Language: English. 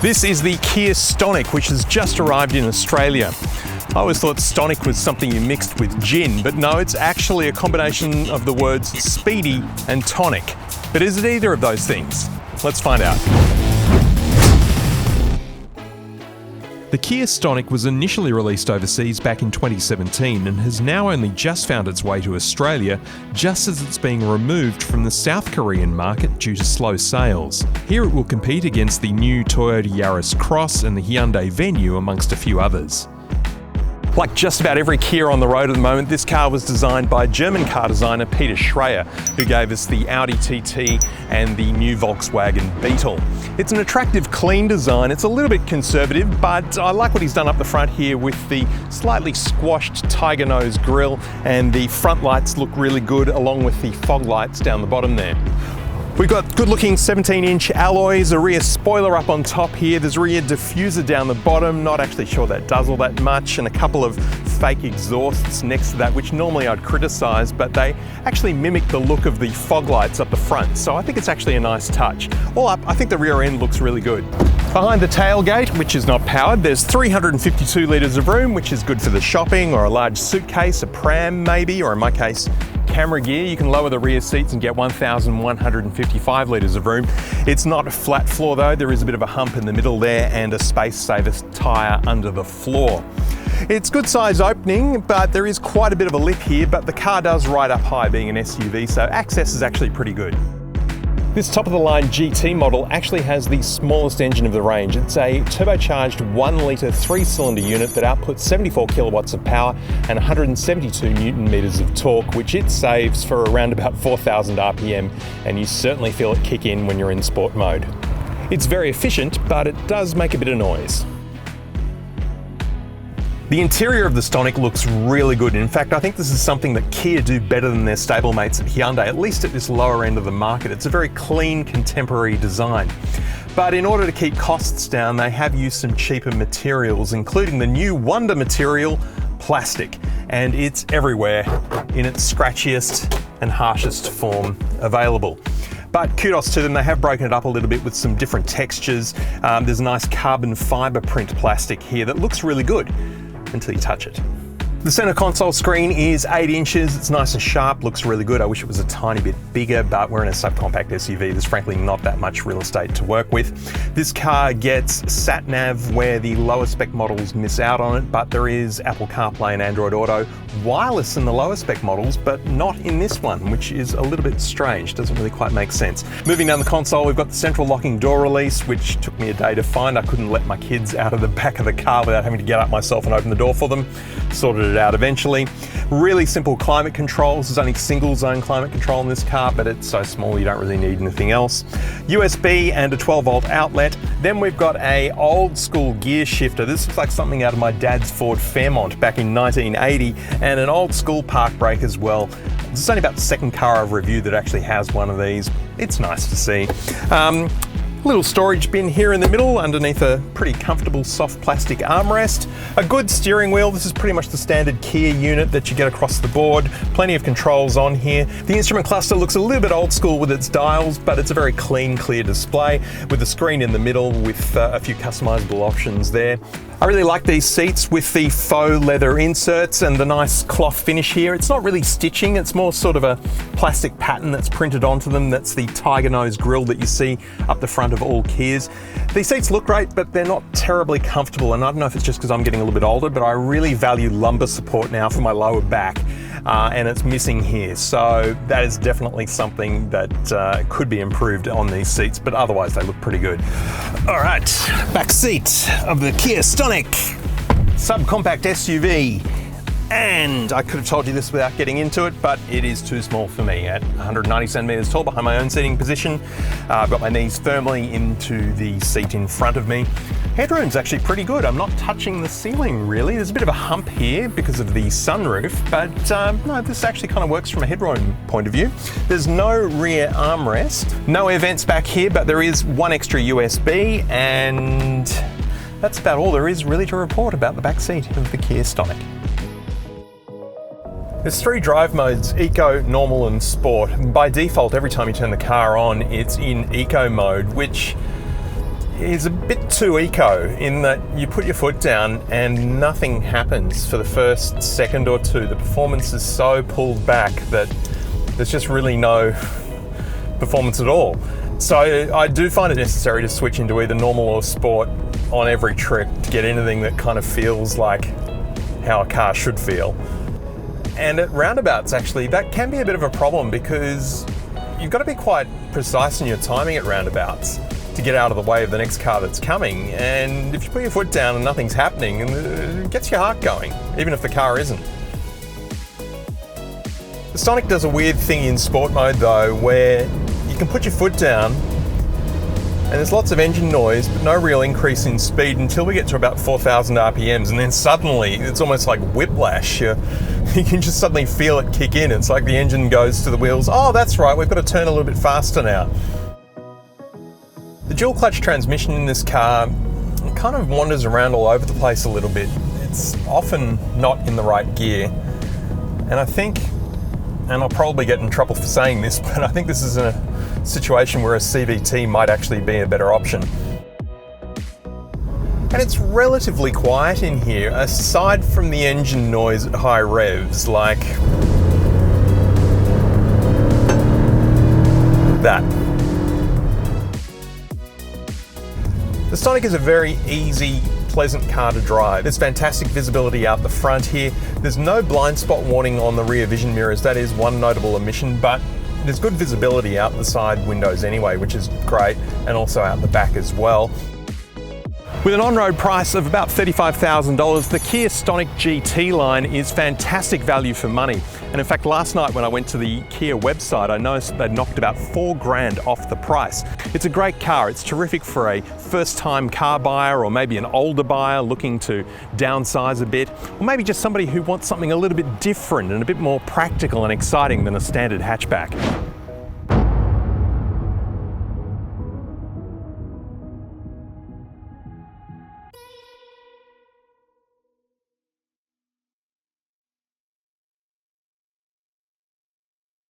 This is the Kia Stonic, which has just arrived in Australia. I always thought Stonic was something you mixed with gin, but no, it's actually a combination of the words speedy and tonic. But is it either of those things? Let's find out. The Kia Stonic was initially released overseas back in 2017 and has now only just found its way to Australia, just as it's being removed from the South Korean market due to slow sales. Here it will compete against the new Toyota Yaris Cross and the Hyundai Venue, amongst a few others. Like just about every Kia on the road at the moment, this car was designed by German car designer Peter Schreier, who gave us the Audi TT and the new Volkswagen Beetle. It's an attractive, clean design. It's a little bit conservative, but I like what he's done up the front here with the slightly squashed tiger nose grille, and the front lights look really good along with the fog lights down the bottom there. We've got good looking 17-inch alloys, a rear spoiler up on top here, there's a rear diffuser down the bottom, not actually sure that does all that much, and a couple of fake exhausts next to that, which normally I'd criticise, but they actually mimic the look of the fog lights up the front, so I think it's actually a nice touch. All up, I think the rear end looks really good. Behind the tailgate, which is not powered, there's 352 litres of room, which is good for the shopping or a large suitcase, a pram maybe, or in my case, camera gear. You can lower the rear seats and get 1,155 litres of room. It's not a flat floor though, there is a bit of a hump in the middle there and a space saver tyre under the floor. It's good size opening, but there is quite a bit of a lip here, but the car does ride up high being an SUV, so access is actually pretty good. This top-of-the-line GT model actually has the smallest engine of the range. It's a turbocharged 1-litre 3-cylinder unit that outputs 74 kilowatts of power and 172 newton meters of torque, which it saves for around about 4,000 RPM, and you certainly feel it kick in when you're in sport mode. It's very efficient, but it does make a bit of noise. The interior of the Stonic looks really good. In fact, I think this is something that Kia do better than their stablemates at Hyundai, at least at this lower end of the market. It's a very clean, contemporary design. But in order to keep costs down, they have used some cheaper materials, including the new wonder material, plastic. And it's everywhere in its scratchiest and harshest form available. But kudos to them, they have broken it up a little bit with some different textures. There's a nice carbon fibre print plastic here that looks really good until you touch it. The center console screen is 8 inches. It's nice and sharp, looks really good. I wish it was a tiny bit bigger, but we're in a subcompact SUV. There's frankly not that much real estate to work with. This car gets sat-nav where the lower spec models miss out on it, but there is Apple CarPlay and Android Auto wireless in the lower spec models, but not in this one, which is a little bit strange. Doesn't really quite make sense. Moving down the console, we've got the central locking door release, which took me a day to find. I couldn't let my kids out of the back of the car without having to get up myself and open the door for them. Sorted it out eventually. Really simple climate controls. There's only single zone climate control in this car, but it's so small you don't really need anything else. USB and a 12-volt outlet. Then we've got a old school gear shifter. This looks like something out of my dad's Ford Fairmont back in 1980, and an old school park brake as well. It's only about the second car I've reviewed that actually has one of these. It's nice to see. Little storage bin here in the middle underneath a pretty comfortable soft plastic armrest. A good steering wheel. This is pretty much the standard Kia unit that you get across the board. Plenty of controls on here. The instrument cluster looks a little bit old school with its dials, but it's a very clean, clear display with a screen in the middle with a few customizable options there. I really like these seats with the faux leather inserts and the nice cloth finish here. It's not really stitching, it's more sort of a plastic pattern that's printed onto them. That's the tiger nose grille that you see up the front of all Kias. These seats look great, but they're not terribly comfortable, and I don't know if it's just because I'm getting a little bit older, but I really value lumbar support now for my lower back, and it's missing here. So that is definitely something that could be improved on these seats, but otherwise they look pretty good. All right, back seat of the Kia Stonic subcompact SUV. And I could have told you this without getting into it, but it is too small for me. At 190 centimeters tall behind my own seating position, I've got my knees firmly into the seat in front of me. Headroom's actually pretty good. I'm not touching the ceiling really. There's a bit of a hump here because of the sunroof, but no, this actually kind of works from a headroom point of view. There's no rear armrest, no air vents back here, but there is one extra USB, and that's about all there is really to report about the back seat of the Kia Stonic. There's 3 drive modes: Eco, Normal and Sport. And by default, every time you turn the car on, it's in Eco mode, which is a bit too eco in that you put your foot down and nothing happens for the first second or two. The performance is so pulled back that there's just really no performance at all. So I do find it necessary to switch into either normal or sport on every trip to get anything that kind of feels like how a car should feel. And at roundabouts, actually, that can be a bit of a problem because you've got to be quite precise in your timing at roundabouts to get out of the way of the next car that's coming. And if you put your foot down and nothing's happening, it gets your heart going, even if the car isn't. The Stonic does a weird thing in sport mode though, where you can put your foot down and there's lots of engine noise, but no real increase in speed until we get to about 4,000 RPMs, and then suddenly it's almost like whiplash. You can just suddenly feel it kick in. It's like the engine goes to the wheels. Oh, that's right, we've got to turn a little bit faster now. The dual clutch transmission in this car kind of wanders around all over the place a little bit. It's often not in the right gear. And I think, and I'll probably get in trouble for saying this, but I think this is a situation where a CVT might actually be a better option. And it's relatively quiet in here, aside from the engine noise at high revs, like that. The Stonic is a very easy, pleasant car to drive. There's fantastic visibility out the front here. There's no blind spot warning on the rear vision mirrors. That is one notable omission, but there's good visibility out the side windows anyway, which is great, and also out the back as well. With an on-road price of about $35,000, the Kia Stonic GT line is fantastic value for money. And in fact, last night when I went to the Kia website, I noticed they'd knocked about $4,000 off the price. It's a great car. It's terrific for a first-time car buyer, or maybe an older buyer looking to downsize a bit, or maybe just somebody who wants something a little bit different and a bit more practical and exciting than a standard hatchback.